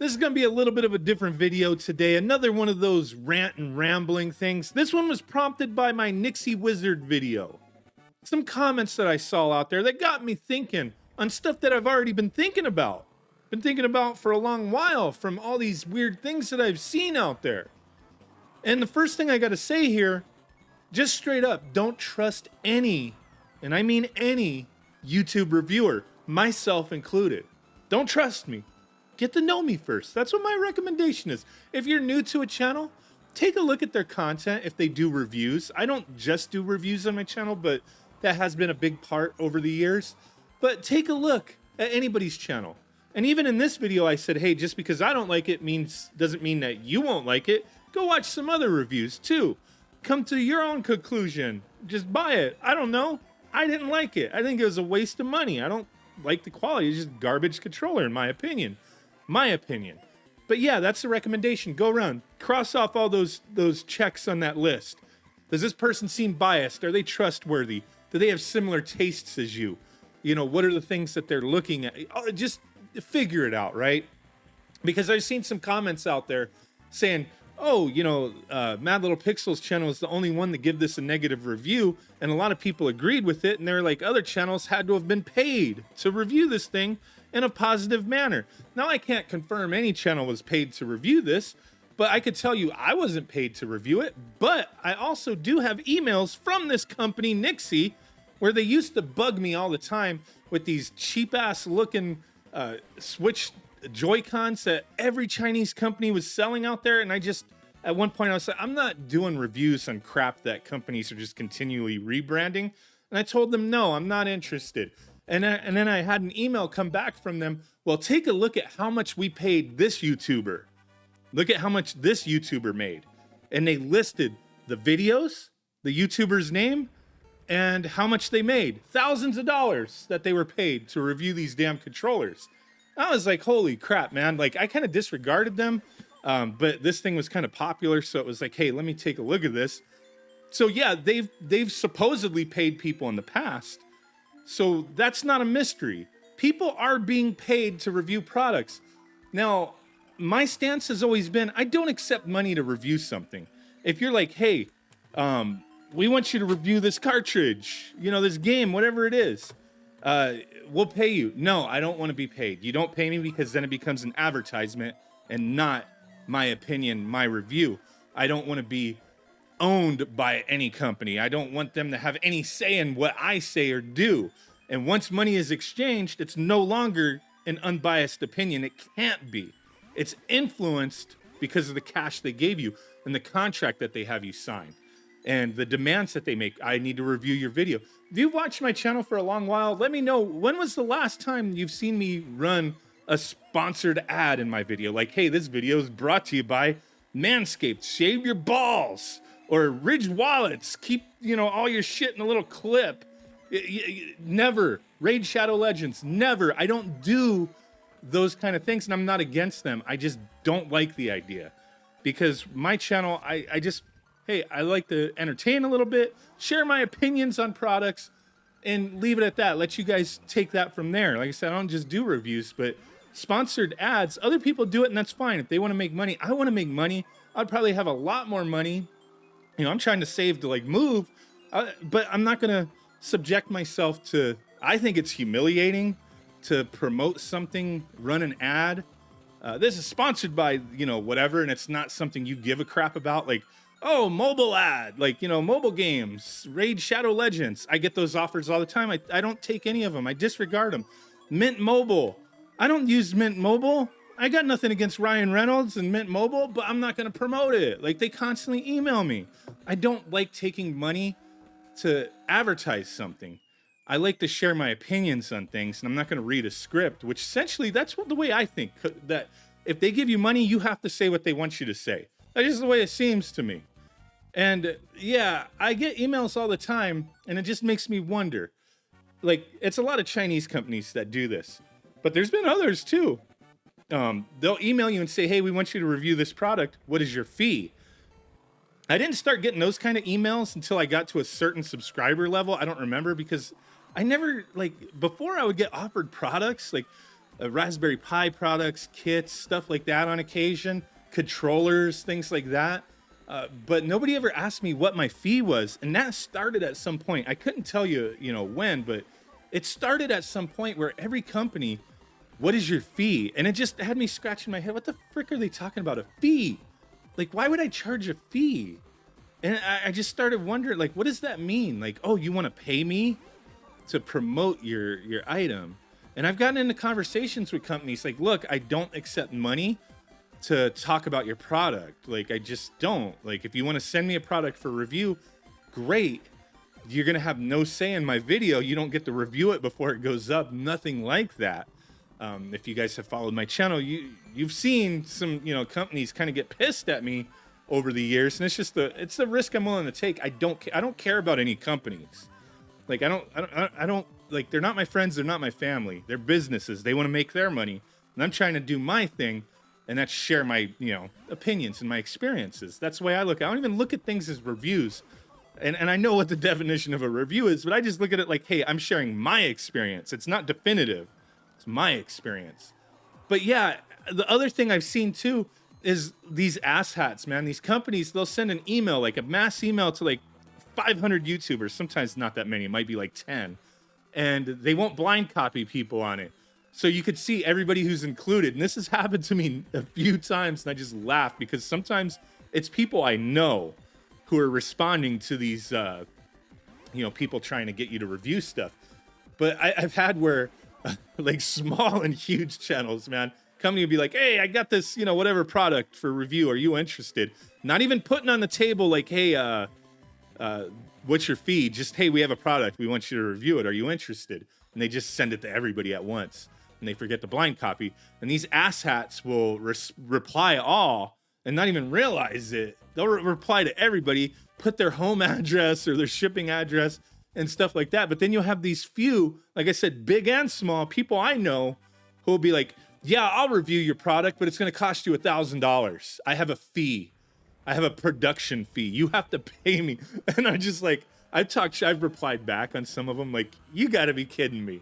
This is going to be a little bit of a different video today. Another one of those rant and rambling things. This one was prompted by my Nixie Wizard video. Some comments that I saw out there that got me thinking on stuff that I've already been thinking about. Been thinking about for a long while from all these weird things that I've seen out there. And the first thing I got to say here, just straight up, don't trust any, and I mean any, YouTube reviewer, myself included. Don't trust me. Get to know me first. That's what my recommendation is. If you're new to a channel, take a look at their content if they do reviews. I don't just do reviews on my channel, but that has been a big part over the years. But take a look at anybody's channel. And even in this video, I said, hey, just because I don't like it doesn't mean that you won't like it. Go watch some other reviews too. Come to your own conclusion. Just buy it. I don't know. I didn't like it. I think it was a waste of money. I don't like the quality. It's just garbage controller in my opinion. But yeah, that's the recommendation. Go around, cross off all those checks on that list. Does this person seem biased? Are they trustworthy? Do they have similar tastes as you? You know, what are the things that they're looking at? Oh, just figure it out, right? Because I've seen some comments out there saying, oh, you know, Madlittlepixel's channel is the only one to give this a negative review, and a lot of people agreed with it, and they're like, other channels had to have been paid to review this thing in a positive manner. Now, I can't confirm any channel was paid to review this, but I could tell you I wasn't paid to review it, but I also do have emails from this company, Nixie, where they used to bug me all the time with these cheap-ass looking Switch Joy-Cons that every Chinese company was selling out there, and I just, at one point I was like, I'm not doing reviews on crap that companies are just continually rebranding, and I told them, no, I'm not interested. And then I had an email come back from them, well, take a look at how much we paid this YouTuber. Look at how much this YouTuber made. And they listed the videos, the YouTuber's name, and how much they made. Thousands of dollars that they were paid to review these damn controllers. I was like, holy crap, man. Like, I kind of disregarded them, but this thing was kind of popular, so it was like, hey, let me take a look at this. So yeah, they've supposedly paid people in the past. So that's not a mystery. People are being paid to review products. Now, my stance has always been, I don't accept money to review something. If you're like, hey, we want you to review this cartridge, you know, this game, whatever it is, we'll pay you. No, I don't want to be paid. You don't pay me because then it becomes an advertisement and not my opinion, my review. I don't want to be owned by any company. I don't want them to have any say in what I say or do. And once money is exchanged, it's no longer an unbiased opinion. It can't be. It's influenced because of the cash they gave you and the contract that they have you sign and the demands that they make. I need to review your video. If you've watched my channel for a long while, let me know, when was the last time you've seen me run a sponsored ad in my video? Like, hey, this video is brought to you by Manscaped, shave your balls. Or Ridge Wallets, keep, you know, all your shit in a little clip. Never. Raid Shadow Legends, never. I don't do those kind of things, and I'm not against them. I just don't like the idea. Because my channel, I just, hey, I like to entertain a little bit, share my opinions on products, and leave it at that. Let you guys take that from there. Like I said, I don't just do reviews, but sponsored ads, other people do it, and that's fine. If they want to make money, I want to make money. I'd probably have a lot more money. You know, I'm trying to save to like move, but I'm not going to subject myself to, I think it's humiliating to promote something, run an ad. This is sponsored by, you know, whatever, and it's not something you give a crap about. Like, oh, mobile ad, like, you know, mobile games, Raid Shadow Legends. I get those offers all the time. I don't take any of them. I disregard them. Mint Mobile. I don't use Mint Mobile. I got nothing against Ryan Reynolds and Mint Mobile, but I'm not going to promote it. Like, they constantly email me. I don't like taking money to advertise something. I like to share my opinions on things, and I'm not going to read a script, which essentially that's the way I think, that if they give you money, you have to say what they want you to say. That's just the way it seems to me. And yeah, I get emails all the time, and it just makes me wonder. Like, it's a lot of Chinese companies that do this, but there's been others too. They'll email you and say, hey, we want you to review this product. What is your fee? I didn't start getting those kind of emails until I got to a certain subscriber level. I don't remember, because I never, like, before I would get offered products, like, Raspberry Pi products, kits, stuff like that on occasion, controllers, things like that. But nobody ever asked me what my fee was. And that started at some point. I couldn't tell you, when, but it started at some point where every company, what is your fee? And it just had me scratching my head. What the frick are they talking about? A fee? Like, why would I charge a fee? And I just started wondering, like, what does that mean? Like, oh, you want to pay me to promote your item? And I've gotten into conversations with companies like, look, I don't accept money to talk about your product. Like, I just don't. Like, if you want to send me a product for review, great. You're going to have no say in my video. You don't get to review it before it goes up. Nothing like that. If you guys have followed my channel, you've seen some, companies kind of get pissed at me over the years, and it's the risk I'm willing to take. I don't care about any companies. Like, I don't like, they're not my friends, they're not my family. They're businesses. They want to make their money, and I'm trying to do my thing, and that's share my, opinions and my experiences. That's the way I look. I don't even look at things as reviews. And I know what the definition of a review is, but I just look at it like, hey, I'm sharing my experience. It's not definitive. It's my experience. But yeah, the other thing I've seen too is these asshats, man. These companies, they'll send an email, like a mass email to like 500 YouTubers. Sometimes not that many. It might be like 10. And they won't blind copy people on it. So you could see everybody who's included. And this has happened to me a few times, and I just laugh because sometimes it's people I know who are responding to these, people trying to get you to review stuff. But I've had where like small and huge channels, man, company would be like, hey, I got this, whatever product for review. Are you interested? Not even putting on the table like, hey, what's your fee? Just, hey, we have a product. We want you to review it. Are you interested? And they just send it to everybody at once. And they forget the blind copy. And these asshats will reply all and not even realize it. They'll reply to everybody, put their home address or their shipping address and stuff like that. But then you'll have these few, like I said, big and small people I know who will be like, yeah, I'll review your product, but it's going to cost you $1,000. I have a fee. I have a production fee. You have to pay me. And I'm just like, I've replied back on some of them like, you got to be kidding me.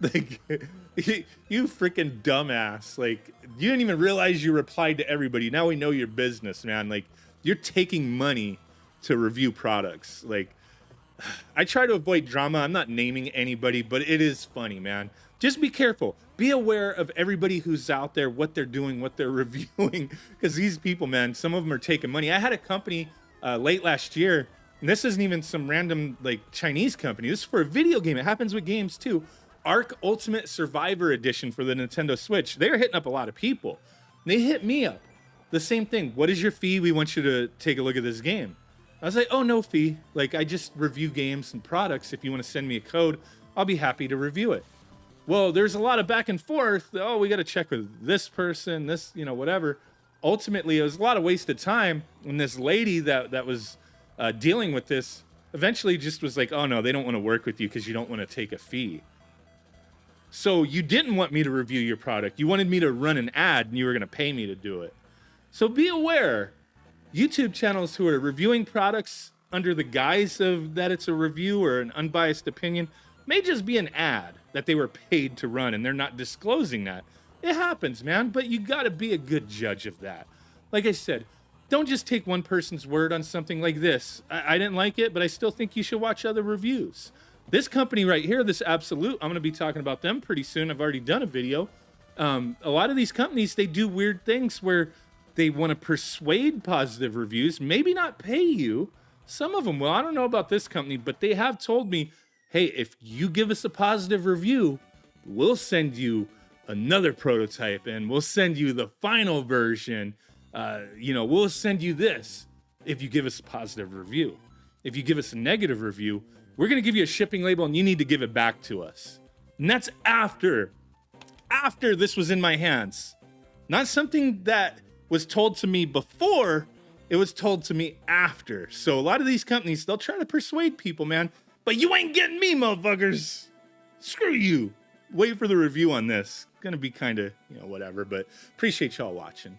Like, you freaking dumbass. Like, you didn't even realize you replied to everybody. Now we know your business, man. Like, you're taking money to review products. Like, I try to avoid drama. I'm not naming anybody, but it is funny, man. Just be careful. Be aware of everybody who's out there, what they're doing, what they're reviewing. Because these people, man, some of them are taking money. I had a company late last year, and this isn't even some random like Chinese company. This is for a video game. It happens with games too. Ark Ultimate Survivor Edition for the Nintendo Switch. They're hitting up a lot of people. They hit me up. The same thing. What is your fee? We want you to take a look at this game. I was like, oh, no fee. Like, I just review games and products. If you want to send me a code, I'll be happy to review it. Well, there's a lot of back and forth. Oh, we got to check with this person, this, whatever. Ultimately, it was a lot of wasted time. And this lady that was dealing with this eventually just was like, oh, no, they don't want to work with you because you don't want to take a fee. So you didn't want me to review your product. You wanted me to run an ad and you were going to pay me to do it. So be aware. YouTube channels who are reviewing products under the guise of that it's a review or an unbiased opinion may just be an ad that they were paid to run and they're not disclosing that. It happens, man, but you got to be a good judge of that. Like I said, don't just take one person's word on something like this. I didn't like it, but I still think you should watch other reviews. This company right here, this Absolute, I'm going to be talking about them pretty soon. I've already done a video. A lot of these companies, they do weird things where they want to persuade positive reviews, maybe not pay you. Some of them will. I don't know about this company, but they have told me, hey, if you give us a positive review, we'll send you another prototype and we'll send you the final version. We'll send you this if you give us a positive review. If you give us a negative review, we're going to give you a shipping label and you need to give it back to us. And that's after this was in my hands. Not something that was told to me before, it was told to me after. So a lot of these companies, they'll try to persuade people, man. But you ain't getting me, motherfuckers. Screw you. Wait for the review on this. Gonna be kind of, whatever. But appreciate y'all watching.